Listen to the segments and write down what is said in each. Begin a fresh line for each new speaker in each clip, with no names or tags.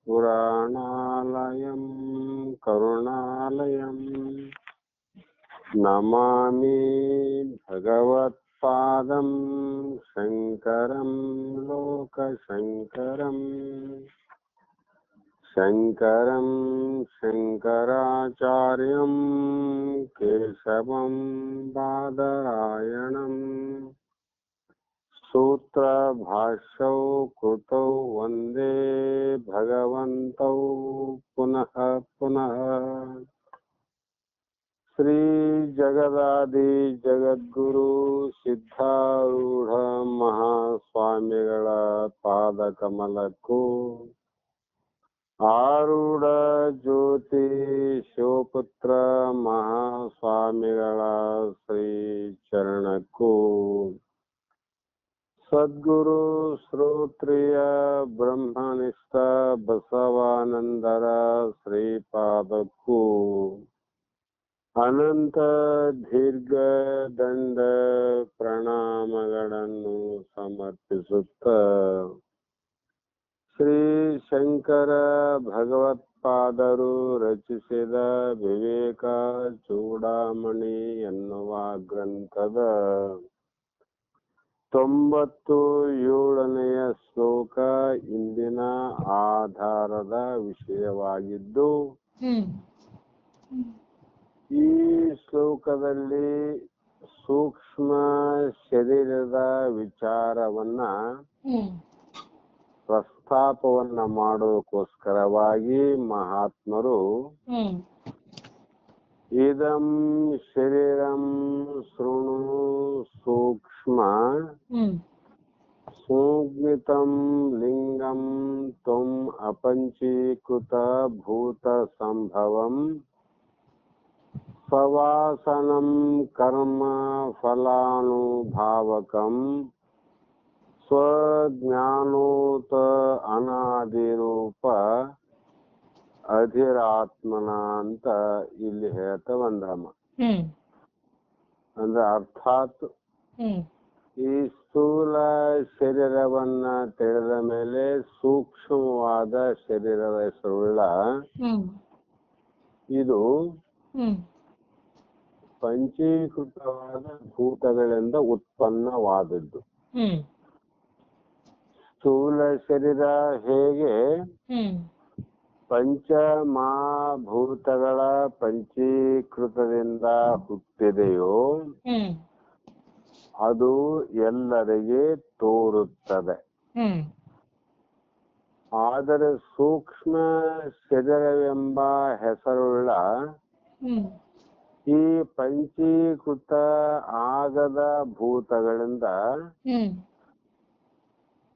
पुराणालयं करुणालयं नमामि भगवत्पादं शङ्करं लोकशङ्करं शङ्करं शङ्कराचार्यं केशवं बादरायणम् सूत्रभाष्यौ कृतौ वन्दे भगवन्तौ पुनः पुनः श्री जगदादि जगद्गुरु ಸಿದ್ಧಾರೂಢ ಮಹಾಸ್ವಾಮಿಗಳ ಪಾದಕಮಲಕ್ಕೂ ಆರೂಢ ಜ್ಯೋತಿ ಶಿವಪುತ್ರ ಮಹಾಸ್ವಾಮಿಗಳ ಶ್ರೀ ಚರಣಕ್ಕೂ ಸದ್ಗುರು ಶ್ರೋತ್ರಿಯ ಬ್ರಹ್ಮನಿಷ್ಠ ಬಸವಾನಂದರ ಶ್ರೀಪಾದಕ್ಕೂ ಅನಂತ ದೀರ್ಘ ದಂಡ ಪ್ರಣಾಮಗಳನ್ನು ಸಮರ್ಪಿಸುತ್ತ ಶ್ರೀ ಶಂಕರ ಭಗವತ್ಪಾದರು ರಚಿಸಿದ ವಿವೇಕ ಚೂಡಾಮಣಿ ಎನ್ನುವ ಗ್ರಂಥದ 97ನೆಯ ಶ್ಲೋಕ ಇಂದಿನ ಆಧಾರದ ವಿಷಯವಾಗಿದ್ದು, ಈ ಶ್ಲೋಕದಲ್ಲಿ ಸೂಕ್ಷ್ಮ ಶರೀರದ ವಿಚಾರವನ್ನ ಪ್ರಸ್ತಾಪವನ್ನ ಮಾಡೋದಕ್ಕೋಸ್ಕರವಾಗಿ ಮಹಾತ್ಮರು ಇದಂ ಶರೀರಂ ಶೃಣು ಸೂಕ್ಷ್ಮ ಸಂಜ್ಞಿತಂ ಲಿಂಗಂ ತ್ವಂ ಅಪಂಚೀಕೃತ ಭೂತ ಸಂಭವಂ ಸವಾಸನಂ ಕರ್ಮ ಫಲಾನುಭಾವಕಂ ಸ್ವಜ್ಞಾನೋತ ಅನಾದಿರೂಪ ಅಧಿರಾತ್ಮನ ಅಂತ ಇಲ್ಲಿ ಹೇಳ್ತಾ ಬಂದ್ರಮ್ಮ. ಅಂದ್ರೆ ಅರ್ಥಾತ್ ಈ ಸ್ಥೂಲ ಶರೀರವನ್ನ ತಿಳಿದ ಮೇಲೆ ಸೂಕ್ಷ್ಮವಾದ ಶರೀರದ ಹೆಸರುಳ್ಳ ಇದು ಪಂಚೀಕೃತವಾದ ಭೂತಗಳಿಂದ ಉತ್ಪನ್ನವಾದದ್ದು. ಸ್ಥೂಲ ಶರೀರ ಹೇಗೆ ಪಂಚಮಹಾಭೂತಗಳ ಪಂಚೀಕೃತದಿಂದ ಹುಟ್ಟಿದೆಯೋ ಅದು ಎಲ್ಲರಿಗೆ ತೋರುತ್ತದೆ. ಆದರೆ ಸೂಕ್ಷ್ಮ ಶರೀರವೆಂಬ ಹೆಸರುಳ್ಳ ಈ ಪಂಚೀಕೃತ ಆಗದ ಭೂತಗಳಿಂದ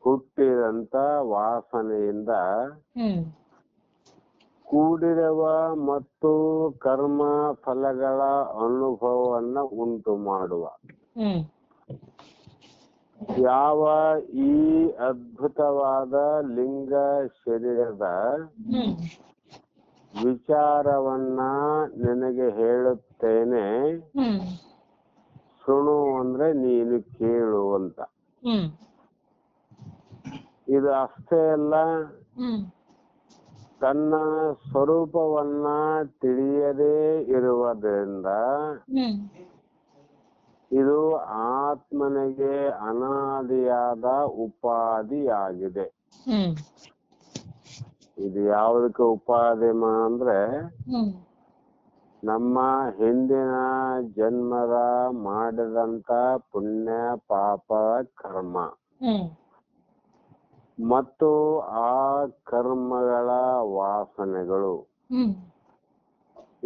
ಹುಟ್ಟಿದಂತ ವಾಸನೆಯಿಂದ ಕೂಡಿರುವ ಮತ್ತು ಕರ್ಮ ಫಲಗಳ ಅನುಭವವನ್ನ ಉಂಟು ಮಾಡುವ ಯಾವ ಈ ಅದ್ಭುತವಾದ ಲಿಂಗ ಶರೀರದ ವಿಚಾರವನ್ನ ನಿನಗೆ ಹೇಳುತ್ತೇನೆ, ಶೃಣು ಅಂದ್ರೆ ನೀನು ಕೇಳು ಅಂತ. ಇದು ಅಷ್ಟೇ ಅಲ್ಲ, ತನ್ನ ಸ್ವರೂಪವನ್ನ ತಿಳಿಯದೇ ಇರುವುದರಿಂದ ಇದು ಆತ್ಮನಿಗೆ ಅನಾದಿಯಾದ ಉಪಾಧಿಯಾಗಿದೆ. ಇದು ಯಾವುದಕ್ಕೆ ಉಪಾಧಿ ಅಂದ್ರೆ ನಮ್ಮ ಹಿಂದಿನ ಜನ್ಮದ ಮಾಡಿದಂತ ಪುಣ್ಯ ಪಾಪ ಕರ್ಮ ಮತ್ತು ಆ ಕರ್ಮಗಳ ವಾಸನೆಗಳು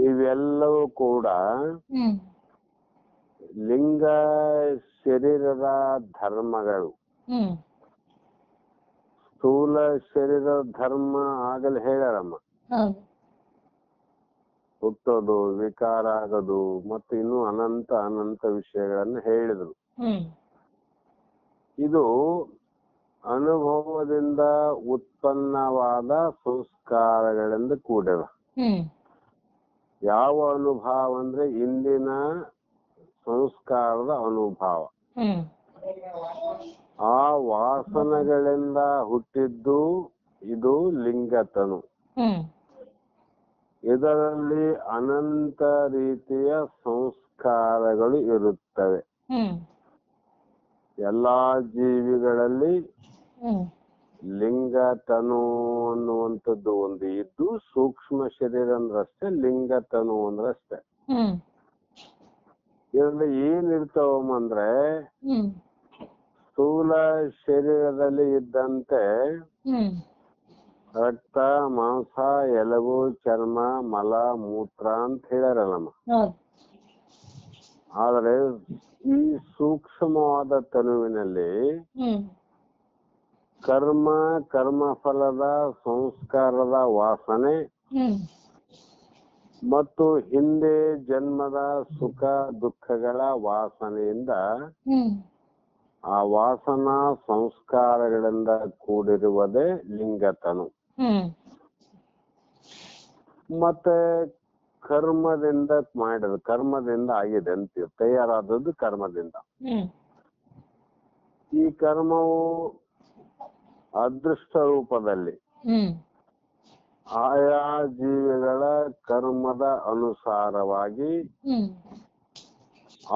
ಇವೆಲ್ಲವೂ ಕೂಡ ಲಿಂಗ ಶರೀರದ ಧರ್ಮಗಳು. ಸ್ಥೂಲ ಶರೀರದ ಧರ್ಮ ಆಗಲು ಹೇಳ್ಯಾರಮ್ಮ, ಹುಟ್ಟೋದು, ವಿಕಾರ ಆಗೋದು ಮತ್ತು ಇನ್ನೂ ಅನಂತ ಅನಂತ ವಿಷಯಗಳನ್ನು ಹೇಳಿದ್ರು. ಇದು ಅನುಭವದಿಂದ ಉತ್ಪನ್ನವಾದ ಸಂಸ್ಕಾರಗಳಿಂದ ಕೂಡಿದ. ಯಾವ ಅನುಭವ ಅಂದ್ರೆ ಇಂದಿನ ಸಂಸ್ಕಾರದ ಅನುಭವ. ಆ ವಾಸನೆಗಳಿಂದ ಹುಟ್ಟಿದ್ದು ಇದು ಲಿಂಗತನು. ಇದರಲ್ಲಿ ಅನಂತ ರೀತಿಯ ಸಂಸ್ಕಾರಗಳು ಇರುತ್ತವೆ. ಎಲ್ಲಾ ಜೀವಿಗಳಲ್ಲಿ ಲಿಂಗತನು ಅನ್ನುವಂಥದ್ದು ಒಂದು ಇದ್ದು, ಸೂಕ್ಷ್ಮ ಶರೀರ ಅಂದ್ರಷ್ಟೇ, ಲಿಂಗತನು ಅಂದ್ರಷ್ಟೇ. ಇದರಲ್ಲಿ ಏನಿರ್ತಾವಮ್ಮ ಅಂದ್ರೆ, ಸ್ಥೂಲ ಶರೀರದಲ್ಲಿ ಇದ್ದಂತೆ ರಕ್ತ, ಮಾಂಸ, ಎಲುಬು, ಚರ್ಮ, ಮಲ, ಮೂತ್ರ ಅಂತ ಹೇಳ್ಯಾರಲ್ಲಮ್ಮ. ಆದರೆ ಈ ಸೂಕ್ಷ್ಮವಾದ ತನುವಿನಲ್ಲಿ ಕರ್ಮಫಲದ ಸಂಸ್ಕಾರದ ವಾಸನೆ ಮತ್ತು ಹಿಂದೆ ಜನ್ಮದ ಸುಖ ದುಃಖಗಳ ವಾಸನೆಯಿಂದ ಆ ವಾಸನಾ ಸಂಸ್ಕಾರಗಳಿಂದ ಕೂಡಿರುವುದೇ ಲಿಂಗತನು. ಮತ್ತೆ ಕರ್ಮದಿಂದ ಆಗಿದೆ ಅಂತ ತಯಾರಾದದ್ದು ಕರ್ಮದಿಂದ. ಈ ಕರ್ಮವು ಅದೃಷ್ಟ ರೂಪದಲ್ಲಿ ಆಯಾ ಜೀವಿಗಳ ಕರ್ಮದ ಅನುಸಾರವಾಗಿ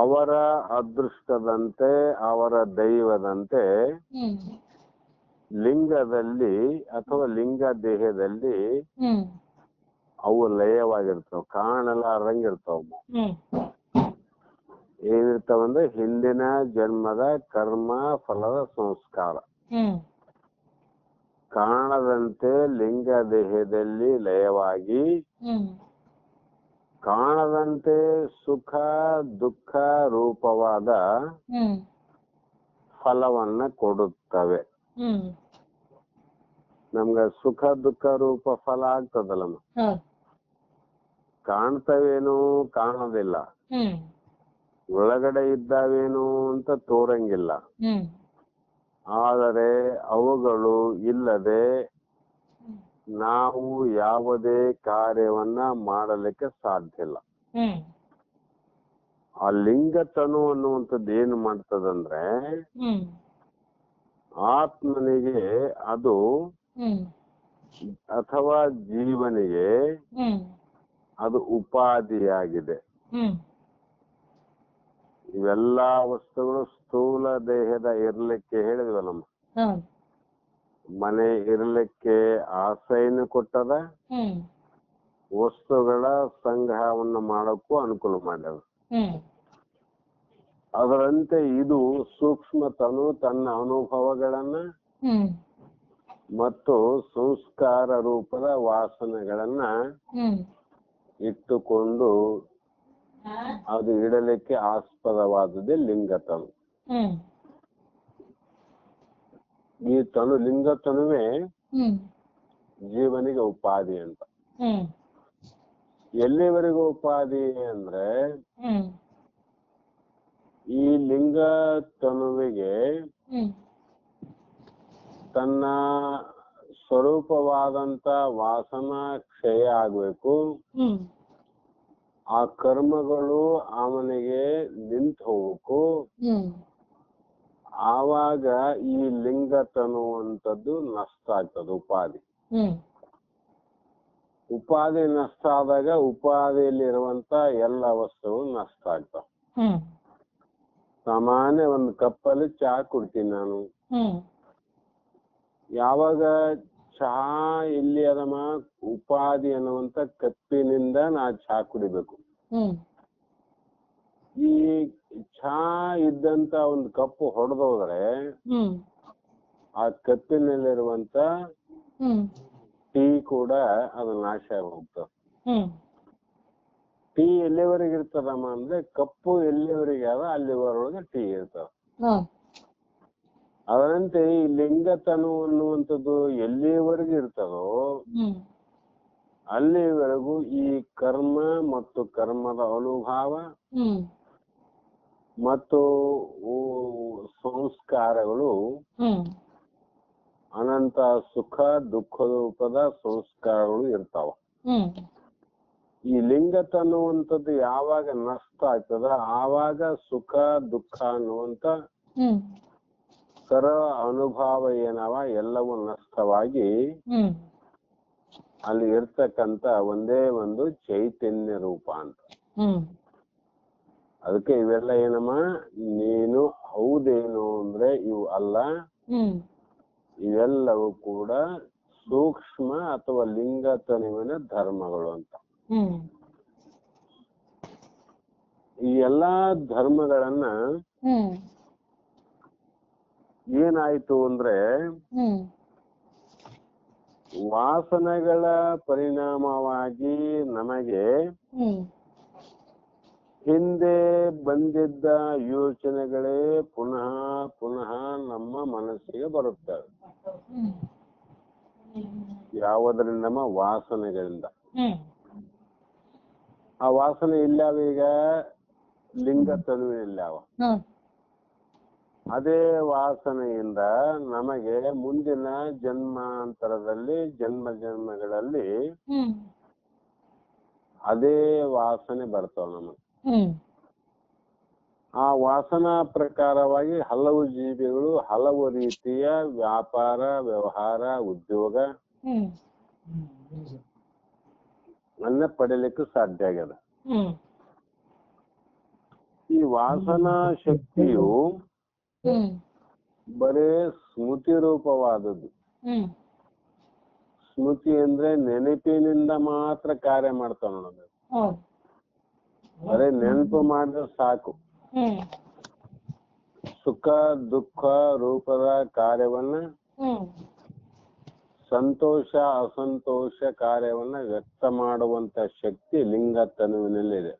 ಅವರ ಅದೃಷ್ಟದಂತೆ, ಅವರ ದೈವದಂತೆ ಲಿಂಗದಲ್ಲಿ ಅಥವಾ ಲಿಂಗ ದೇಹದಲ್ಲಿ ಅವು ಲಯವಾಗಿರ್ತಾವ, ಕಾಣಲಾರಂಗಿರ್ತಾವ. ಏನಿರ್ತಾವಂದ್ರೆ ಹಿಂದಿನ ಜನ್ಮದ ಕರ್ಮ ಫಲದ ಸಂಸ್ಕಾರ ಕಾಣದಂತೆ ಲಿಂಗ ದೇಹದಲ್ಲಿ ಲಯವಾಗಿ ಕಾಣದಂತೆ ಸುಖ ದುಃಖ ರೂಪವಾದ ಫಲವನ್ನ ಕೊಡುತ್ತವೆ. ನಮ್ಗ ಸುಖ ದುಃಖ ರೂಪ ಫಲ ಆಗ್ತದಲ್ಲ, ಕಾಣ್ತವೇನು ಕಾಣೋದಿಲ್ಲ, ಒಳಗಡೆ ಇದ್ದಾವೇನು ಅಂತ ತೋರಂಗಿಲ್ಲ. ಆದರೆ ಅವುಗಳು ಇಲ್ಲದೆ ನಾವು ಯಾವುದೇ ಕಾರ್ಯವನ್ನ ಮಾಡಲಿಕ್ಕೆ ಸಾಧ್ಯ ಇಲ್ಲ. ಆ ಲಿಂಗತನು ಅನ್ನುವಂಥದ್ದು ಏನು ಮಾಡ್ತದಂದ್ರೆ, ಆತ್ಮನಿಗೆ ಅದು ಅಥವಾ ಜೀವನಿಗೆ ಅದು ಉಪಾಧಿಯಾಗಿದೆ. ಇವೆಲ್ಲಾ ವಸ್ತುಗಳು ಸ್ಥೂಲ ದೇಹದ ಇರ್ಲಿಕ್ಕೆ ಹೇಳಿದ್ವಲ್ಲ, ಮನೆ ಇರ್ಲಿಕ್ಕೆ ಆಸೆಯನ್ನು ಕೊಟ್ಟದ, ವಸ್ತುಗಳ ಸಂಗ್ರಹವನ್ನು ಮಾಡಕ್ಕೂ ಅನುಕೂಲ ಮಾಡ್ಯದ. ಅದರಂತೆ ಇದು ಸೂಕ್ಷ್ಮತನು ತನ್ನ ಅನುಭವಗಳನ್ನ ಮತ್ತು ಸಂಸ್ಕಾರ ರೂಪದ ವಾಸನೆಗಳನ್ನ ಇಟ್ಟುಕೊಂಡು ಅದು ಇಡಲಿಕ್ಕೆ ಆಸ್ಪದವಾದದ್ದೇ ಲಿಂಗತನು. ಈ ಲಿಂಗತನುವೇ ಜೀವನಿಗೆ ಉಪಾಧಿ ಅಂತ. ಎಲ್ಲಿವರೆಗೂ ಉಪಾಧಿ ಅಂದ್ರೆ, ಈ ಲಿಂಗತನುವಿಗೆ ತನ್ನ ಸ್ವರೂಪವಾದಂತ ವಾಸನಾ ಕ್ಷಯ ಆಗ್ಬೇಕು, ಆ ಕರ್ಮಗಳು ಅವನಿಗೆ ನಿಂತು ಹೋಗ್ಬೇಕು. ಆವಾಗ ಈ ಲಿಂಗತನುವಂಥದ್ದು ನಷ್ಟ ಆಗ್ತದೆ, ಉಪಾಧಿ ನಷ್ಟ ಆದಾಗ ಉಪಾಧಿಯಲ್ಲಿರುವಂತ ಎಲ್ಲ ವಸ್ತುಗಳು ನಷ್ಟ ಆಗ್ತಾವ. ಸಾಮಾನ್ಯ ಒಂದು ಕಪ್ಪಲ್ಲಿ ಚಹಾ ಕುಡ್ತೀನಿ ನಾನು, ಯಾವಾಗ ಚಹಾ ಎಲ್ಲಿ ಅದಮ್ಮ ಉಪಾಧಿ ಅನ್ನುವಂತ ಕಪ್ಪಿನಿಂದ ನಾ ಚಹಾ ಕುಡಿಬೇಕು. ಈ ಚಹಾ ಇದ್ದಂತ ಒಂದು ಕಪ್ಪು ಹೊಡೆದೋದ್ರೆ ಆ ಕಪ್ಪಿನಲ್ಲಿರುವಂತ ಟೀ ಕೂಡ ಅದು ನಾಶ ಆಗಿ ಹೋಗ್ತದೆ. ಟೀ ಎಲ್ಲಿವರೆಗೆ ಇರ್ತದಮ್ಮ ಅಂದ್ರೆ, ಕಪ್ಪು ಎಲ್ಲಿವರೆಗೆ ಅದ ಅಲ್ಲಿವರೆಗೆ ಟೀ ಇರ್ತದ. ಅದರಂತೆ ಈ ಲಿಂಗತನು ಅನ್ನುವಂಥದ್ದು ಎಲ್ಲಿವರೆಗೂ ಇರ್ತದೋ ಅಲ್ಲಿವರೆಗೂ ಈ ಕರ್ಮ ಮತ್ತು ಕರ್ಮದ ಅನುಭವ ಮತ್ತು ಸಂಸ್ಕಾರಗಳು ಅನಂತ ಸುಖ ದುಃಖ ರೂಪದ ಸಂಸ್ಕಾರಗಳು ಇರ್ತಾವ. ಈ ಲಿಂಗತ ಅನ್ನುವಂಥದ್ದು ಯಾವಾಗ ನಷ್ಟ ಆಗ್ತದ ಆವಾಗ ಸುಖ ದುಃಖ ಅನ್ನುವಂತ ಸರ ಅನುಭವ ಏನವ ಎಲ್ಲವೂ ನಷ್ಟವಾಗಿ ಅಲ್ಲಿ ಇರ್ತಕ್ಕಂತ ಒಂದೇ ಒಂದು ಚೈತನ್ಯ ರೂಪ ಅಂತ. ಅದಕ್ಕೆ ಇವೆಲ್ಲ ಏನಮ್ಮ, ನೀನು ಹೌದೇನು ಅಂದ್ರೆ ಇವು ಅಲ್ಲ, ಇವೆಲ್ಲವೂ ಕೂಡ ಸೂಕ್ಷ್ಮ ಅಥವಾ ಲಿಂಗ ತನುವಿನ ಧರ್ಮಗಳು ಅಂತ. ಈ ಎಲ್ಲಾ ಧರ್ಮಗಳನ್ನ ಏನಾಯ್ತು ಅಂದ್ರೆ ವಾಸನೆಗಳ ಪರಿಣಾಮವಾಗಿ ನಮಗೆ ಹಿಂದೆ ಬಂದಿದ್ದ ಯೋಚನೆಗಳೇ ಪುನಃ ಪುನಃ ನಮ್ಮ ಮನಸ್ಸಿಗೆ ಬರುತ್ತವೆ. ಯಾವುದರಿಂದ? ವಾಸನೆಗಳಿಂದ. ಆ ವಾಸನೆ ಇಲ್ಲವ ಈಗ ಲಿಂಗ ತನುವಿನಲ್ಲಿವ. ಅದೇ ವಾಸನೆಯಿಂದ ನಮಗೆ ಮುಂದಿನ ಜನ್ಮಾಂತರದಲ್ಲಿ ಜನ್ಮಗಳಲ್ಲಿ ಅದೇ ವಾಸನೆ ಬರ್ತಾವ ನಮಗೆ. ಆ ವಾಸನಾ ಪ್ರಕಾರವಾಗಿ ಹಲವು ಜೀವಿಗಳು ಹಲವು ರೀತಿಯ ವ್ಯಾಪಾರ, ವ್ಯವಹಾರ, ಉದ್ಯೋಗ ಅನ್ನ ಪಡೆಯಲಿಕ್ಕೆ ಸಾಧ್ಯ ಆಗ್ಯದ. ಈ ವಾಸನಾ ಶಕ್ತಿಯು ಬರೇ ಸ್ಮೃತಿ ರೂಪವಾದದ್ದು. ಸ್ಮೃತಿ ಅಂದ್ರೆ ನೆನಪಿನಿಂದ ಮಾತ್ರ ಕಾರ್ಯ ಮಾಡ್ತಾವ ನೋಡೋದು. ಬರೇ ನೆನಪು ಮಾಡಿದ್ರೆ ಸಾಕು. ಸುಖ ದುಃಖ ರೂಪದ ಕಾರ್ಯವನ್ನ, ಸಂತೋಷ ಅಸಂತೋಷ ಕಾರ್ಯವನ್ನ ವ್ಯಕ್ತ ಮಾಡುವಂತ ಶಕ್ತಿ ಲಿಂಗ ತನುವಿನಲ್ಲಿದೆ.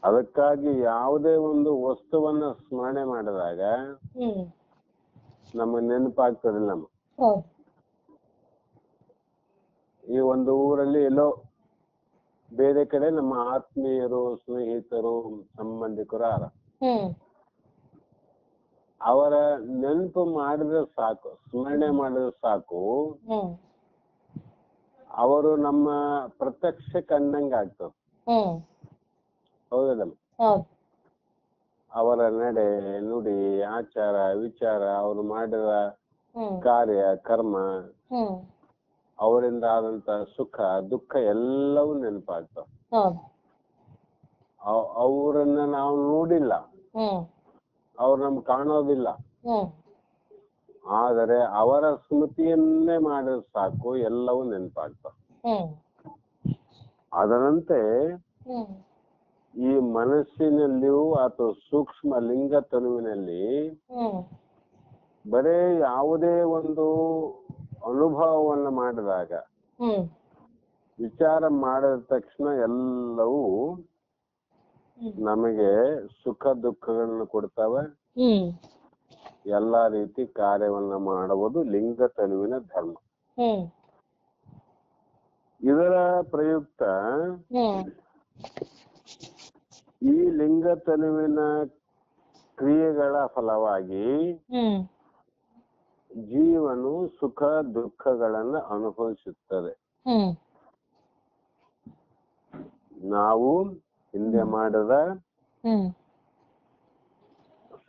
ಅದಕ್ಕಾಗಿ ಯಾವುದೇ ಒಂದು ವಸ್ತುವನ್ನ ಸ್ಮರಣೆ ಮಾಡಿದಾಗ ನಮ್ಮ ನೆನಪಾಗ್ತದಿಲ್ಲ. ನಮ್ಮ ಈ ಒಂದು ಊರಲ್ಲಿ ಎಲ್ಲೋ ಬೇರೆ ಕಡೆ ನಮ್ಮ ಆತ್ಮೀಯರು, ಸ್ನೇಹಿತರು, ಸಂಬಂಧಿಕರು ಅವರ ನೆನಪು ಮಾಡಿದ್ರೆ ಸಾಕು, ಸ್ಮರಣೆ ಮಾಡಿದ್ರೆ ಸಾಕು, ಅವರು ನಮ್ಮ ಪ್ರತ್ಯಕ್ಷ ಕಂಡಂಗ ಆಗ್ತದೆ. ಹೌದಲ್ಲ? ಅವರ ನಡೆ ನುಡಿ ಆಚಾರ ವಿಚಾರ, ಅವರು ಮಾಡಿದ ಕಾರ್ಯ ಕರ್ಮ, ಅವರಿಂದ ಆದಂತ ಸುಖ ದುಃಖ ಎಲ್ಲವೂ ನೆನಪಾಗ್ತಾವ. ಅವರನ್ನ ನಾವು ನೋಡಿಲ್ಲ, ಅವ್ರು ನಮ್ಗೆ ಕಾಣೋದಿಲ್ಲ, ಆದರೆ ಅವರ ಸ್ಮೃತಿಯನ್ನೇ ಮಾಡಿದ್ರೆ ಸಾಕು, ಎಲ್ಲವೂ ನೆನಪಾಗ್ತಾವ. ಅದರಂತೆ ಈ ಮನಸ್ಸಿನಲ್ಲಿಯೂ ಅಥವಾ ಸೂಕ್ಷ್ಮ ಲಿಂಗ ತನುವಿನಲ್ಲಿ ಬರೇ ಯಾವುದೇ ಒಂದು ಅನುಭವವನ್ನು ಮಾಡಿದಾಗ, ವಿಚಾರ ಮಾಡಿದ ತಕ್ಷಣ ಎಲ್ಲವೂ ನಮಗೆ ಸುಖ ದುಃಖಗಳನ್ನು ಕೊಡ್ತವೆ. ಎಲ್ಲಾ ರೀತಿ ಕಾರ್ಯವನ್ನ ಮಾಡುವುದು ಲಿಂಗ ತನುವಿನ ಧರ್ಮ. ಇದರ ಪ್ರಯುಕ್ತ ಈ ಲಿಂಗ ತನುವಿನ ಕ್ರಿಯೆಗಳ ಫಲವಾಗಿ ಜೀವನು ಸುಖ ದುಃಖಗಳನ್ನ ಅನುಭವಿಸುತ್ತದೆ. ನಾವು ಹಿಂದೆ ಮಾಡಿದ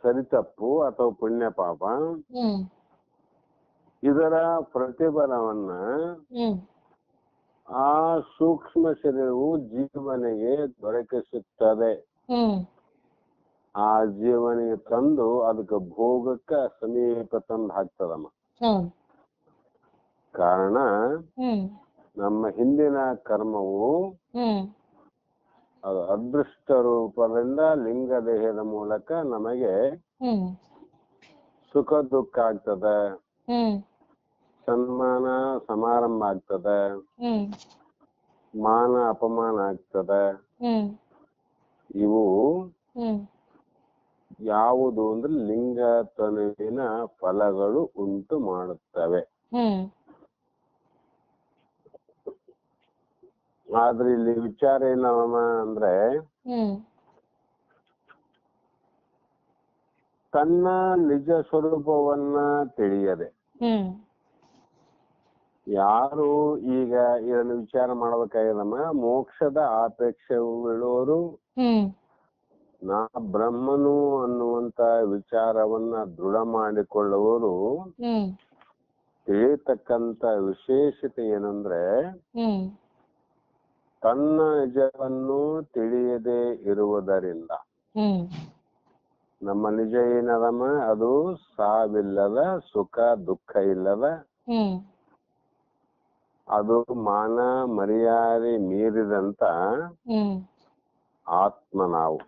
ಸರಿತಪ್ಪು ಅಥವಾ ಪುಣ್ಯ ಪಾಪ ಇದರ ಪ್ರತಿಫಲವನ್ನ ಆ ಸೂಕ್ಷ್ಮ ಶರೀರವು ಜೀವನಿಗೆ ದೊರಕಿಸುತ್ತದೆ. ಆ ಜೀವನಿಗೆ ತಂದು ಅದಕ್ಕೆ ಭೋಗಕ್ಕ ಸಮೀಪ ತಂದು ಹಾಕ್ತದಮ್ಮ. ಕಾರಣ ನಮ್ಮ ಹಿಂದಿನ ಕರ್ಮವು ಅದು ಅದೃಷ್ಟ ರೂಪದಿಂದ ಲಿಂಗ ದೇಹದ ಮೂಲಕ ನಮಗೆ ಸುಖ ದುಃಖ ಆಗ್ತದ, ಸನ್ಮಾನ ಸಮಾರಂಭ ಆಗ್ತದ, ಮಾನ ಅಪಮಾನ ಆಗ್ತದ. ಇವು ಯಾವುದು ಅಂದ್ರೆ ಲಿಂಗ ತನುವಿನ ಫಲಗಳು ಉಂಟು ಮಾಡುತ್ತವೆ. ಆದ್ರೆ ಇಲ್ಲಿ ವಿಚಾರ ಏನಮ್ಮ ಅಂದ್ರೆ, ತನ್ನ ನಿಜ ಸ್ವರೂಪವನ್ನ ತಿಳಿಯದೆ ಯಾರು ಈಗ ಇದನ್ನು ವಿಚಾರ ಮಾಡ್ಬೇಕಾಗಿದಮ್ಮ, ಮೋಕ್ಷದ ಅಪೇಕ್ಷೆ ಬೀಳುವವರು ನಾ ಬ್ರಹ್ಮನು ಅನ್ನುವಂತ ವಿಚಾರವನ್ನ ದೃಢ ಮಾಡಿಕೊಳ್ಳುವವರು ತಿಳಿತಕ್ಕಂತ ವಿಶೇಷತೆ ಏನಂದ್ರೆ ತನ್ನ ನಿಜವನ್ನು ತಿಳಿಯದೆ ಇರುವುದರಿಂದ ನಮ್ಮ ನಿಜ ಏನದಮ್ಮ, ಅದು ಸಾವಿಲ್ಲದ, ಸುಖ ದುಃಖ ಇಲ್ಲದ, ಅದು ಮಾನ ಮರ್ಯಾದೆ ಮೀರಿದಂತ ಆತ್ಮ ನಾವು.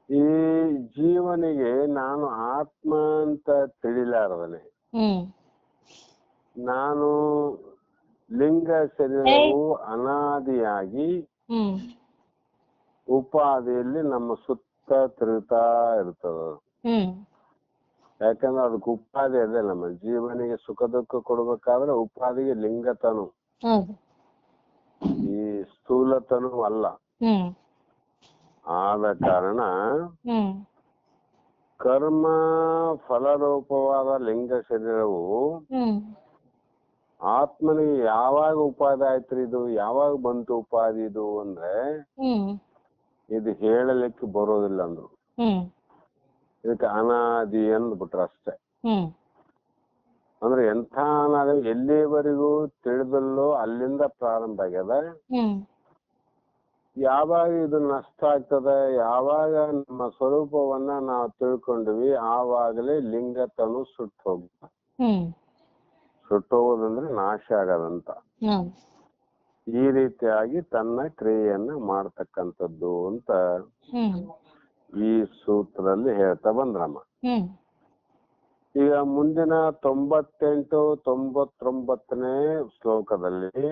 ಈ ಜೀವನಿಗೆ ನಾನು ಆತ್ಮ ಅಂತ ತಿಳಿಲಾರದನೆ, ನಾನು ಲಿಂಗ ಶರೀರವು ಅನಾದಿಯಾಗಿ ಉಪಾದಿಯಲ್ಲಿ ನಮ್ಮ ಸುತ್ತ ತಿರುಗ್ತಾ ಇರ್ತದ. ಯಾಕಂದ್ರೆ ಅದಕ್ಕೆ ಉಪಾಧಿ ಅದೇ, ನಮ್ಮ ಜೀವನಿಗೆ ಸುಖ ದುಃಖ ಕೊಡ್ಬೇಕಾದ್ರೆ ಉಪಾಧಿಗೆ ಲಿಂಗತನು, ಈ ಸ್ಥೂಲತನು ಅಲ್ಲ. ಆದ ಕಾರಣ ಕರ್ಮ ಫಲರೂಪವಾದ ಲಿಂಗ ಶರೀರವು ಆತ್ಮನಿಗೆ ಯಾವಾಗ ಉಪಾಧಿ ಆಯ್ತ್ರಿ, ಇದು ಯಾವಾಗ ಬಂತು ಉಪಾಧಿ ಇದು ಅಂದ್ರೆ ಇದು ಹೇಳಲಿಕ್ಕೆ ಬರೋದಿಲ್ಲ ಅಂದ್ರು. ಇದಕ್ಕೆ ಅನಾದಿ ಅಂದ್ಬಿಟ್ರ ಅಷ್ಟೇ. ಅಂದ್ರೆ ಎಂಥ ಅನಾದಿ, ಎಲ್ಲಿವರೆಗೂ ತಿಳಿದಲ್ಲೋ ಅಲ್ಲಿಂದ ಪ್ರಾರಂಭ ಆಗ್ಯದ. ಯಾವಾಗ ಇದು ನಷ್ಟ ಆಗ್ತದೆ, ಯಾವಾಗ ನಮ್ಮ ಸ್ವರೂಪವನ್ನ ನಾವು ತಿಳ್ಕೊಂಡ್ವಿ, ಆವಾಗಲೇ ಲಿಂಗತನು ಸುಟ್ಟೋಗೋದಂದ್ರೆ ನಾಶ ಆಗದಂತ. ಈ ರೀತಿಯಾಗಿ ತನ್ನ ಕ್ರಿಯೆಯನ್ನ ಮಾಡ್ತಕ್ಕಂಥದ್ದು ಅಂತ ಈ ಸೂತ್ರದಲ್ಲಿ ಹೇಳ್ತಾ ಬಂದ್ರಮ್ಮ. ಈಗ ಮುಂದಿನ 98, 99ನೇ ಶ್ಲೋಕದಲ್ಲಿ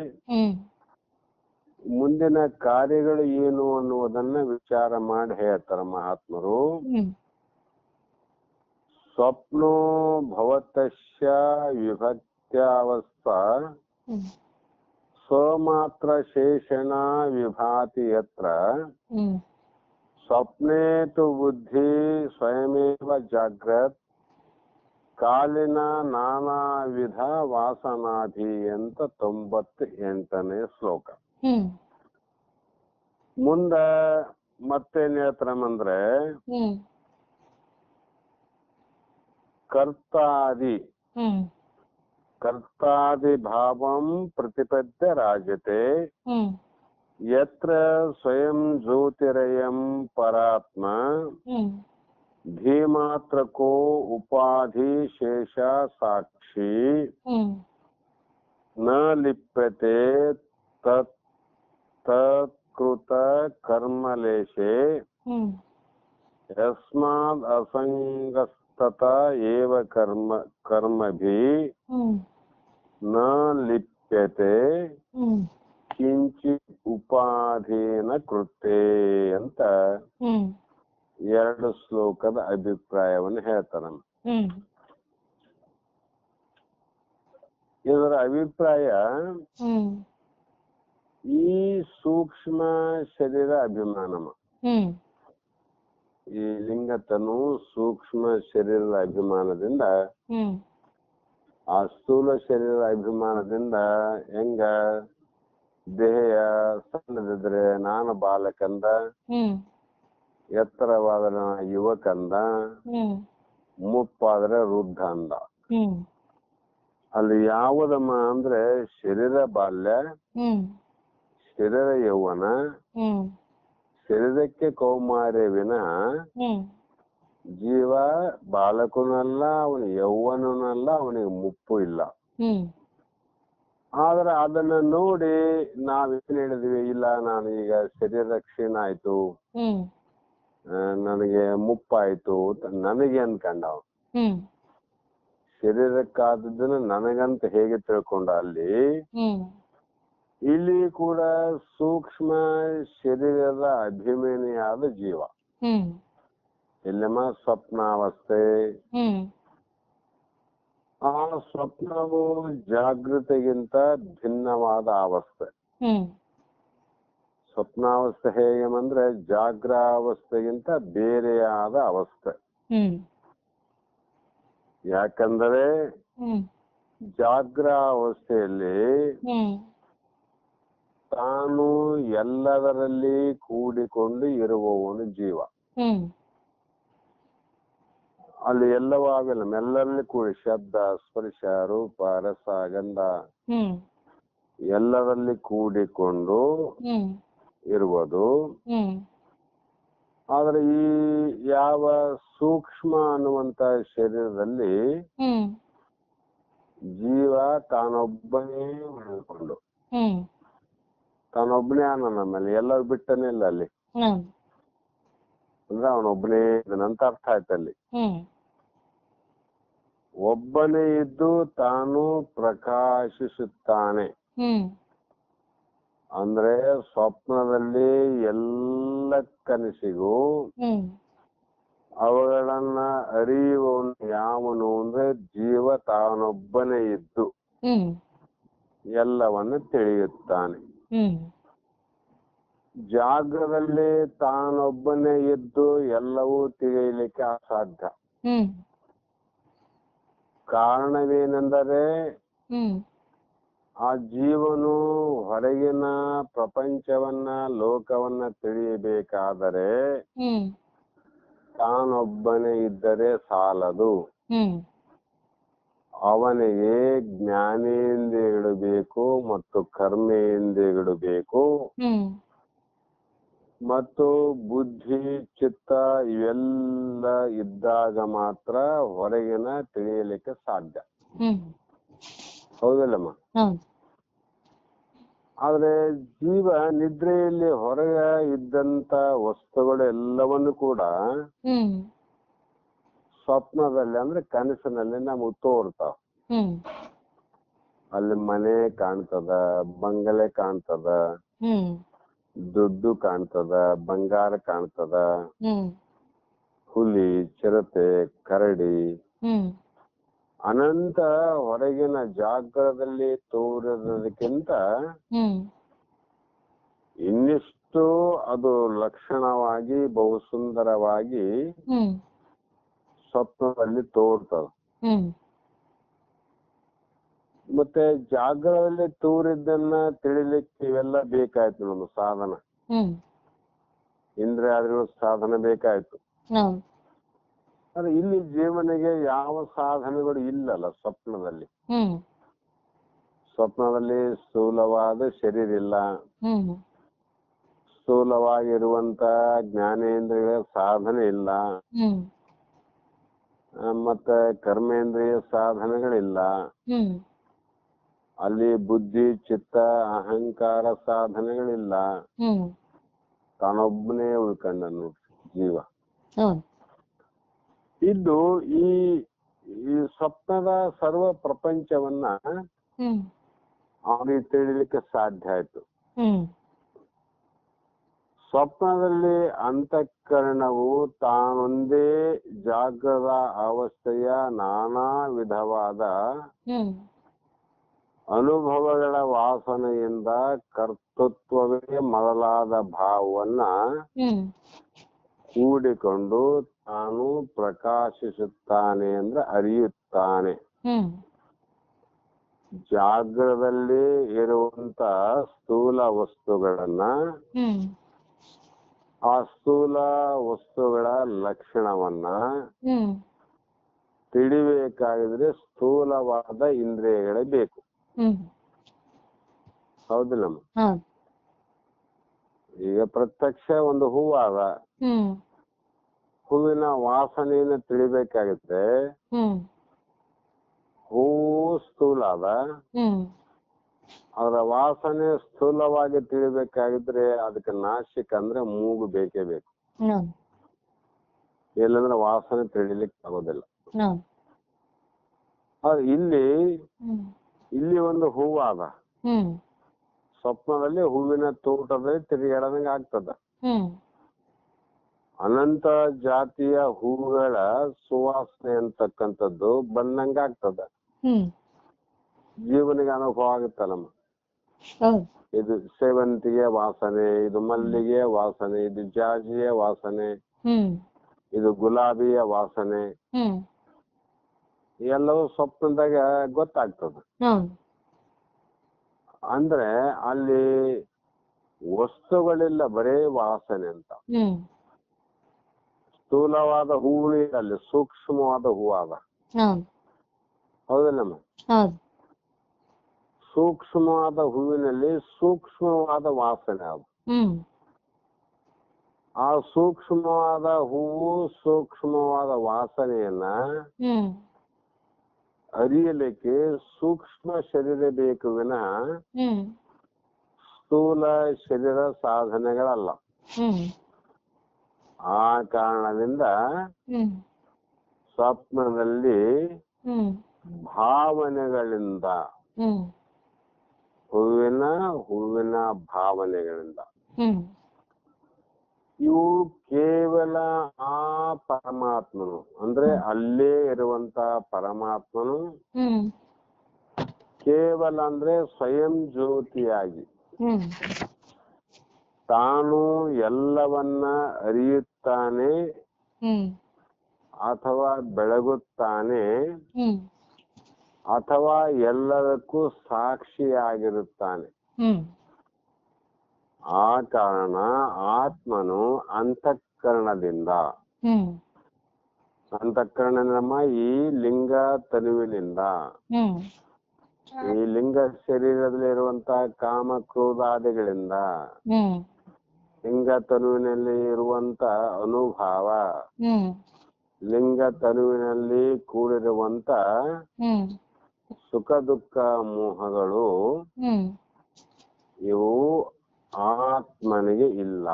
ಮುಂದಿನ ಕಾರ್ಯಗಳು ಏನು ಅನ್ನುವುದನ್ನ ವಿಚಾರ ಮಾಡಿ ಹೇಳ್ತಾರ ಮಹಾತ್ಮರು. ಸ್ವಪ್ನೋ ಭವತಸ್ಯ ವಿಭಕ್ತ್ಯಾವಸ್ಥಾ ಸ್ವಮಾತ್ರ ಶೇಷಣ ವಿಭಾತಿ ಯತ್ರ ಸ್ವಪ್ನೇ ತು ಬುದ್ಧಿ ಸ್ವಯಮೇವ ಜಾಗ್ರತ್ ಕಾಲಿನ ನಾನಾ ವಿಧ ವಾಸನಾಭಿ ಅಂತ 98ನೇ ಶ್ಲೋಕ. ಮುಂದ ಮತ್ತೇನ್ ಹೇಳ್ತಾರಂದ್ರೆ ಕರ್ತಾದಿ ಭಾವಂ ಪ್ರತಿಪದ್ಯ ರಾಜತೆ ಯತ್ರ ಸ್ವಯಂ ಜ್ಯೋತಿರಯಂ ಪರಾತ್ಮ ಧೀಮಾತ್ರಕೋ ಉಪಾಧಿ ಶೇಷ ಸಾಕ್ಷಿ ನ ಲಿಪ್ಯತೆ ತತ್ಕೃತ ಕರ್ಮಲೇಶೆ ಯಸ್ಮಾದ್ ಅಸಂಗಸ್ತತ ಏವ ಕರ್ಮಭಿ ನ ಲಿಪ್ಯತೆ ಕಿಂಚಿತ್ ಉಪಾಧೀನ ಕೃತೆ ಅಂತ 2 ಶ್ಲೋಕದ ಅಭಿಪ್ರಾಯವನ್ನು ಹೇಳ್ತಾರ. ಇದರ ಅಭಿಪ್ರಾಯ, ಈ ಸೂಕ್ಷ್ಮ ಶರೀರ ಅಭಿಮಾನಮ, ಈ ಲಿಂಗತನು ಸೂಕ್ಷ್ಮ ಶರೀರದ ಅಭಿಮಾನದಿಂದ, ಆ ಸ್ಥೂಲ ಶರೀರದ ಅಭಿಮಾನದಿಂದ ಹೆಂಗ ದೇಹ ಸಣ್ಣದಿದ್ರೆ ನಾನು ಬಾಲಕಂದ, ಎತ್ತರವಾದ್ರೆ ಯುವಕಂದ, ಮುಪ್ಪಾದ್ರೆ ವೃದ್ಧ ಅಂದ. ಅಲ್ಲಿ ಯಾವುದಮ್ಮ ಅಂದ್ರೆ ಶರೀರ ಬಾಲ್ಯ, ಶರೀರ ಯೌವನ, ಶರೀರಕ್ಕೆ ಕೌಮಾರ್ಯ ವಿನಃ ಜೀವ ಬಾಲಕನಲ್ಲ, ಅವನಿಗೆ ಯೌವನನಲ್ಲ, ಅವನಿಗೆ ಮುಪ್ಪು ಇಲ್ಲ. ಆದ್ರೆ ಅದನ್ನ ನೋಡಿ ನಾವೇನ್ ಹೇಳಿದ್ವಿ, ಇಲ್ಲ ನಾನು ಈಗ ಶರೀರ ಕ್ಷೀಣ ಆಯ್ತು, ನನಗೆ ಮುಪ್ಪಾಯ್ತು ನನಗೆ ಅನ್ಕಂಡವ. ಶರೀರಕ್ಕಾದದ್ದನ್ನ ನನಗಂತ ಹೇಗೆ ತಿಳ್ಕೊಂಡ, ಇಲ್ಲಿ ಕೂಡ ಸೂಕ್ಷ್ಮ ಶರೀರದ ಅಭಿಮಾನಿಯಾದ ಜೀವ ಎಲ್ಲಮ್ಮ ಸ್ವಪ್ನಾವಸ್ಥೆ. ಆ ಸ್ವಪ್ನವು ಜಾಗೃತಿಗಿಂತ ಭಿನ್ನವಾದ ಅವಸ್ಥೆ. ಸ್ವಪ್ನಾವಸ್ಥೆ ಹೇಗಂದ್ರೆ ಜಾಗ್ರಾವಸ್ಥೆಗಿಂತ ಬೇರೆಯಾದ ಅವಸ್ಥೆ. ಯಾಕಂದರೆ ಜಾಗ್ರಾವಸ್ಥೆಯಲ್ಲಿ ತಾನು ಎಲ್ಲದರಲ್ಲಿ ಕೂಡಿಕೊಂಡು ಇರುವವನು ಜೀವ. ಅಲ್ಲಿ ಎಲ್ಲವೂ ಆಗಿಲ್ಲ, ಎಲ್ಲರಲ್ಲಿ ಕೂಡಿ ಶಬ್ದ, ಸ್ಪರ್ಶ, ರೂಪ, ರಸ, ಗಂಧ ಎಲ್ಲರಲ್ಲಿ ಕೂಡಿಕೊಂಡು ಇರುವುದು. ಆದ್ರೆ ಈ ಯಾವ ಸೂಕ್ಷ್ಮ ಅನ್ನುವಂತ ಶರೀರದಲ್ಲಿ ಜೀವ ತಾನೊಬ್ಬನೇ ಉಳಿದುಕೊಂಡು ತಾನೊಬ್ಬನೇ ನಮ್ಮಲ್ಲಿ ಎಲ್ಲರೂ ಬಿಟ್ಟನೇ ಇಲ್ಲ ಅಲ್ಲಿ, ಅಂದ್ರೆ ಅವನೊಬ್ಬನೇ ಇದನ್ನಂತ ಅರ್ಥ ಆಯ್ತಲ್ಲಿ. ಒಬ್ಬನೇ ಇದ್ದು ತಾನು ಪ್ರಕಾಶಿಸುತ್ತಾನೆ ಅಂದ್ರೆ ಸ್ವಪ್ನದಲ್ಲಿ ಎಲ್ಲ ಕನಸಿಗೂ ಅವುಗಳನ್ನ ಅರಿಯುವವನು ಯಾವನು ಅಂದ್ರೆ ಜೀವ ತಾನೊಬ್ಬನೇ ಇದ್ದು ಎಲ್ಲವನ್ನು ತಿಳಿಯುತ್ತಾನೆ. ಜಾಗದಲ್ಲಿ ತಾನೊಬ್ಬನೇ ಇದ್ದು ಎಲ್ಲವೂ ತಿಳಿಯಲಿಕ್ಕೆ ಅಸಾಧ್ಯ. ಕಾರಣವೇನೆಂದರೆ ಆ ಜೀವನು ಹೊರಗಿನ ಪ್ರಪಂಚವನ್ನ ಲೋಕವನ್ನ ತಿಳಿಯಬೇಕಾದರೆ ತಾನೊಬ್ಬನೇ ಇದ್ದರೆ ಸಾಲದು. ಅವನಿಗೆ ಜ್ಞಾನೇಂದ್ರಿಯಗಳು ಬೇಕು ಮತ್ತು ಕರ್ಮೇಂದ್ರಿಯಗಳು ಬೇಕು ಮತ್ತು ಬುದ್ಧಿ, ಚಿತ್ತ ಇವೆಲ್ಲ ಇದ್ದಾಗ ಮಾತ್ರ ಹೊರಗಿನ ತಿಳಿಯಲಿಕ್ಕೆ ಸಾಧ್ಯ. ಹೌದಲ್ಲಮ್ಮ? ಆದ್ರೆ ಜೀವ ನಿದ್ರೆಯಲ್ಲಿ ಹೊರಗ ಇದ್ದಂತ ವಸ್ತುಗಳು ಎಲ್ಲವನ್ನು ಕೂಡ ಸ್ವಪ್ನದಲ್ಲಿ ಅಂದ್ರೆ ಕನಸಿನಲ್ಲಿ ನಮಗ್ ತೋರ್ತಾವ. ಅಲ್ಲಿ ಮನೆ ಕಾಣ್ತದ, ಬಂಗಲೆ ಕಾಣ್ತದ, ದುಡ್ಡು ಕಾಣ್ತದ, ಬಂಗಾರ ಕಾಣ್ತದ, ಹುಲಿ, ಚಿರತೆ, ಕರಡಿ, ಅನಂತ ಹೊರಗಿನ ಜಾಗದಲ್ಲಿ ತೋರಿದಕ್ಕಿಂತ ಇನ್ನಿಷ್ಟು ಅದು ಲಕ್ಷಣವಾಗಿ ಬಹು ಸುಂದರವಾಗಿ ಸ್ವಪ್ನದಲ್ಲಿ ತೋರ್ತದ. ಮತ್ತೆ ಜಾಗದಲ್ಲಿ ತೋರಿದ್ದನ್ನ ತಿಳಿಲಿಕ್ಕೆ ಇವೆಲ್ಲ ಬೇಕಾಯ್ತು, ನಮ್ಮ ಸಾಧನ, ಇಂದ್ರಿಯಾದಿಗಳ ಸಾಧನ ಬೇಕಾಯ್ತು. ಆದ್ರೆ ಇಲ್ಲಿ ಜೀವನಿಗೆ ಯಾವ ಸಾಧನೆಗಳು ಇಲ್ಲಲ್ಲ ಸ್ವಪ್ನದಲ್ಲಿ. ಸ್ವಪ್ನದಲ್ಲಿ ಸ್ಥೂಲವಾದ ಶರೀರ ಇಲ್ಲ, ಸ್ಥೂಲವಾಗಿರುವಂತ ಜ್ಞಾನೇಂದ್ರಿಯ ಸಾಧನೆ ಇಲ್ಲ, ಮತ್ತೆ ಕರ್ಮೇಂದ್ರಿಯ ಸಾಧನೆಗಳಿಲ್ಲ. ಅಲ್ಲಿ ಬುದ್ಧಿ, ಚಿತ್ತ, ಅಹಂಕಾರ ಸಾಧನೆಗಳಿಲ್ಲ. ತಾನೊಬ್ಬನೇ ಉಳ್ಕೊಂಡ ನೋಡ್ರಿ ಜೀವ. ಇದು ಈ ಸ್ವಪ್ನದ ಸರ್ವ ಪ್ರಪಂಚವನ್ನ ಅವನಿಗೆ ತಿಳಿಲಿಕ್ಕೆ ಸಾಧ್ಯ ಆಯ್ತು. ಸ್ವಪ್ನದಲ್ಲಿ ಅಂತಃಕರಣವು ತಾನೊಂದೇ ಜಾಗದ ಅವಸ್ಥೆಯ ನಾನಾ ವಿಧವಾದ ಅನುಭವಗಳ ವಾಸನೆಯಿಂದ ಕರ್ತೃತ್ವವೇ ಮೊದಲಾದ ಭಾವವನ್ನ ಕೂಡಿಕೊಂಡು ತಾನು ಪ್ರಕಾಶಿಸುತ್ತಾನೆ ಅಂದ್ರೆ ಅರಿಯುತ್ತಾನೆ. ಜಾಗದಲ್ಲಿ ಇರುವಂತ ಸ್ಥೂಲ ವಸ್ತುಗಳನ್ನ ಆ ಸ್ಥೂಲ ವಸ್ತುಗಳ ಲಕ್ಷಣವನ್ನ ತಿಳಿಬೇಕಾಗಿದ್ರೆ ಸ್ಥೂಲವಾದ ಇಂದ್ರಿಯಗಳೇ ಬೇಕು. ಹೌದಿಲ್ಲಮ್ಮ? ಈಗ ಪ್ರತ್ಯಕ್ಷ ಒಂದು ಹೂವಾದ, ಹೂವಿನ ವಾಸನೆಯನ್ನು ತಿಳಿಬೇಕಾಗಿದ್ರೆ ಹೂವು ಸ್ಥೂಲ ಅದ, ಅದರ ವಾಸನೆ ಸ್ಥೂಲವಾಗಿ ತಿಳಿಬೇಕಾಗಿದ್ರೆ ಅದಕ್ಕೆ ನಾಶಿಕ ಅಂದ್ರೆ ಮೂಗು ಬೇಕೇ ಬೇಕು, ಇಲ್ಲಂದ್ರೆ ವಾಸನೆ ತಿಳಿಲಿಕ್ಕೆ ಆಗೋದಿಲ್ಲ. ಆದ್ರೆ ಇಲ್ಲಿ ಒಂದು ಹೂವಾದ, ಸ್ವಪ್ನದಲ್ಲಿ ಹೂವಿನ ತೋಟದಲ್ಲಿ ತಿರುಗಾಡದಂಗ ಆಗ್ತದ. ಅನಂತ ಜಾತಿಯ ಹೂವುಗಳ ಸುವಾಸನೆ ಅಂತಕ್ಕಂಥದ್ದು ಬಂದಂಗ ಆಗ್ತದ. ಜೀವನಿಗೆ ಅನುಭವ ಆಗುತ್ತಲ್ಲಮ್ಮ. ಇದು ಸೇವಂತಿಗೆ ವಾಸನೆ, ಇದು ಮಲ್ಲಿಗೆ ವಾಸನೆ, ಇದು ಜಾಜಿಯ ವಾಸನೆ, ಇದು ಗುಲಾಬಿಯ ವಾಸನೆ, ಎಲ್ಲವೂ ಸ್ವಪ್ನದಾಗ ಗೊತ್ತಾಗ್ತದ. ಅಂದ್ರೆ ಅಲ್ಲಿ ವಸ್ತುಗಳಿಲ್ಲ, ಬರೇ ವಾಸನೆ ಅಂತ. ಸ್ಥೂಲವಾದ ಹೂವು ಅಲ್ಲಿ ಸೂಕ್ಷ್ಮವಾದ ಹೂವಾದ, ಹೌದಲ್ಲಮ್ಮ? ಸೂಕ್ಷ್ಮವಾದ ಹೂವಿನಲ್ಲಿ ಸೂಕ್ಷ್ಮವಾದ ವಾಸನೆ ಅದು. ಆ ಸೂಕ್ಷ್ಮವಾದ ಹೂವು ಸೂಕ್ಷ್ಮವಾದ ವಾಸನೆಯನ್ನ ಅರಿಯಲಿಕ್ಕೆ ಸೂಕ್ಷ್ಮ ಶರೀರ ಬೇಕು ವಿನಃ ಸ್ಥೂಲ ಶರೀರ ಸಾಧನೆಗಳಲ್ಲ. ಆ ಕಾರಣದಿಂದ ಸ್ವಪ್ನದಲ್ಲಿ ಭಾವನೆಗಳಿಂದ, ಹೂವಿನ ಭಾವನೆಗಳಿಂದ, ಇವು ಕೇವಲ ಆ ಪರಮಾತ್ಮನು ಅಂದ್ರೆ ಅಲ್ಲೇ ಇರುವಂತ ಪರಮಾತ್ಮನು ಕೇವಲ ಅಂದ್ರೆ ಸ್ವಯಂ ಜ್ಯೋತಿಯಾಗಿ ತಾನು ಎಲ್ಲವನ್ನ ಅರಿಯುತ್ತಾನೆ ಅಥವಾ ಬೆಳಗುತ್ತಾನೆ ಅಥವಾ ಎಲ್ಲದಕ್ಕೂ ಸಾಕ್ಷಿಯಾಗಿರುತ್ತಾನೆ. ಆ ಕಾರಣ ಆತ್ಮನು ಅಂತಃಕರಣದಿಂದ, ಅಂತಃಕರಣ ಈ ಲಿಂಗ ತನುವಿನಿಂದ, ಈ ಲಿಂಗ ಶರೀರದಲ್ಲಿರುವಂತ ಕಾಮ ಕ್ರೋಧಾದಿಗಳಿಂದ, ಲಿಂಗ ತನುವಿನಲ್ಲಿ ಇರುವಂತ ಅನುಭಾವ, ಲಿಂಗ ತನುವಿನಲ್ಲಿ ಕೂಡಿರುವಂತ ಸುಖ ದುಃಖ ಮೋಹಗಳು, ಇವು ಆತ್ಮನಿಗೆ ಇಲ್ಲ.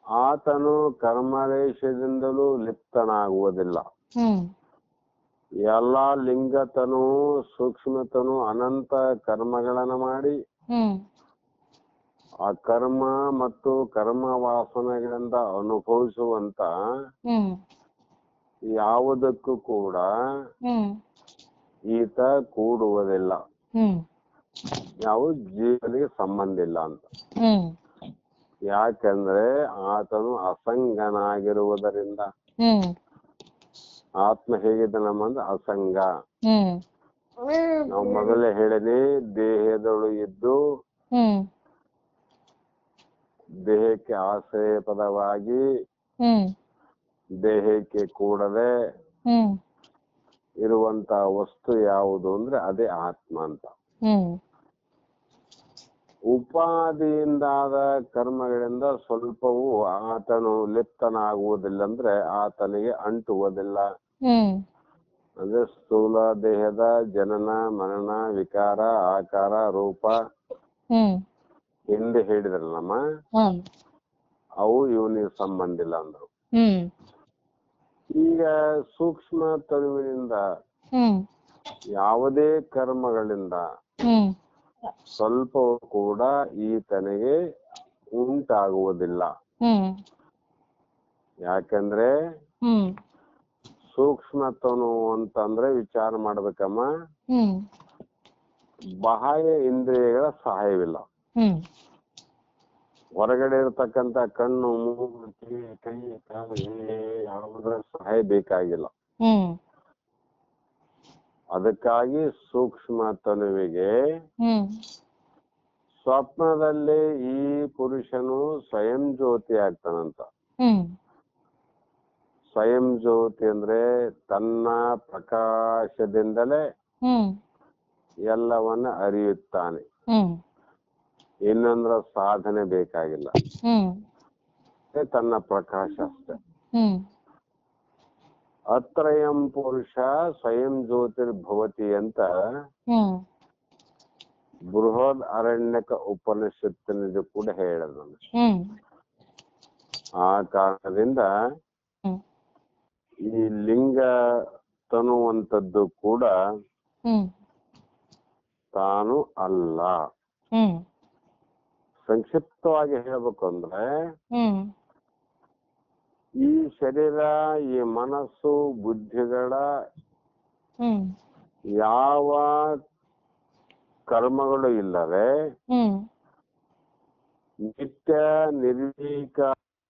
ಆತನು ಕರ್ಮರೇಷದಿಂದಲೂ ಲಿಪ್ತನಾಗುವುದಿಲ್ಲ. ಎಲ್ಲಾ ಲಿಂಗತನು ಸೂಕ್ಷ್ಮತನು ಅನಂತ ಕರ್ಮಗಳನ್ನ ಮಾಡಿ ಆ ಕರ್ಮ ಮತ್ತು ಕರ್ಮ ವಾಸನೆಗಳಿಂದ ಅನುಭವಿಸುವಂತ ಯಾವುದಕ್ಕೂ ಕೂಡ ಈತ ಕೂಡುವುದಿಲ್ಲ. ಯಾವ ಜೀವನಿಗೆ ಸಂಬಂಧ ಇಲ್ಲ ಅಂತ. ಯಾಕಂದ್ರೆ ಆತನು ಅಸಂಗನಾಗಿರುವುದರಿಂದ. ಆತ್ಮ ಹೇಗಿದ್ದಾನಂದ್ರೆ ಅಸಂಗ. ನಾವು ಮೊದಲೇ ಹೇಳಿನಿ, ದೇಹದೊಳು ಇದ್ದು ದೇಹಕ್ಕೆ ಆಶ್ರಯ ಪದವಾಗಿ ದೇಹಕ್ಕೆ ಕೂಡದೆ ಇರುವಂತ ವಸ್ತು ಯಾವುದು ಅಂದ್ರೆ ಅದೇ ಆತ್ಮ ಅಂತ. ಉಪಾದಿಯಿಂದಾದ ಕರ್ಮಗಳಿಂದ ಸ್ವಲ್ಪವೂ ಆತನು ಲಿಪ್ತನಾಗುವುದಿಲ್ಲ, ಅಂದ್ರೆ ಆತನಿಗೆ ಅಂಟುವುದಿಲ್ಲ. ಅಂದ್ರೆ ಸ್ಥೂಲ ದೇಹದ ಜನನ ಮರಣ ವಿಕಾರ ಆಕಾರ ರೂಪ ಹಿಂದೆ ಹೇಳಿದ್ರಲ್ಲಮ್ಮ, ಅವು ಇವನಿಗೆ ಸಂಬಂಧ ಇಲ್ಲ ಅಂದ್ರು. ಈಗ ಸೂಕ್ಷ್ಮ ತನುವಿನಿಂದ ಯಾವುದೇ ಕರ್ಮಗಳಿಂದ ಸ್ವಲ್ಪ ಕೂಡ ಈತನಿಗೆ ಉಂಟಾಗುವುದಿಲ್ಲ. ಯಾಕಂದ್ರೆ ಸೂಕ್ಷ್ಮತನು ಅಂತಂದ್ರೆ ವಿಚಾರ ಮಾಡ್ಬೇಕಮ್ಮ, ಬಾಹ್ಯ ಇಂದ್ರಿಯಗಳ ಸಹಾಯವಿಲ್ಲ. ಹೊರಗಡೆ ಇರತಕ್ಕಂತ ಕಣ್ಣು ಮೂಗು ಕಿವಿ ಕೈ ಕಾಲು ಯಾವುದರ ಸಹಾಯ ಬೇಕಾಗಿಲ್ಲ. ಅದಕ್ಕಾಗಿ ಸೂಕ್ಷ್ಮ ತನುವಿಗೆ ಸ್ವಪ್ನದಲ್ಲಿ ಈ ಪುರುಷನು ಸ್ವಯಂ ಜ್ಯೋತಿ ಆಗ್ತಾನಂತ. ಸ್ವಯಂ ಜ್ಯೋತಿ ಅಂದ್ರೆ ತನ್ನ ಪ್ರಕಾಶದಿಂದಲೇ ಎಲ್ಲವನ್ನ ಅರಿಯುತ್ತಾನೆ. ಇನ್ನೊಂದ್ರ ಸಾಧನೆ ಬೇಕಾಗಿಲ್ಲ, ತನ್ನ ಪ್ರಕಾಶ ಅಷ್ಟೆ. ಅತ್ರಯಂ ಪುರುಷ ಸ್ವಯಂ ಜ್ಯೋತಿರ್ಭವತಿ ಅಂತ ಬೃಹದ್ ಅರಣ್ಯಕ ಉಪನಿಷತ್ತಿನದು ಕೂಡ ಹೇಳದ. ಆ ಕಾರಣದಿಂದ ಈ ಲಿಂಗ ತನ್ನುವಂಥದ್ದು ಕೂಡ ತಾನು ಅಲ್ಲ. ಸಂಕ್ಷಿಪ್ತವಾಗಿ ಹೇಳ್ಬೇಕು ಅಂದ್ರೆ ಈ ಶರೀರ ಈ ಮನಸ್ಸು ಬುದ್ಧಿಗಳ ಯಾವ ಕರ್ಮಗಳು ಇಲ್ಲದೆ ನಿತ್ಯ ನಿರ್ವೀಕ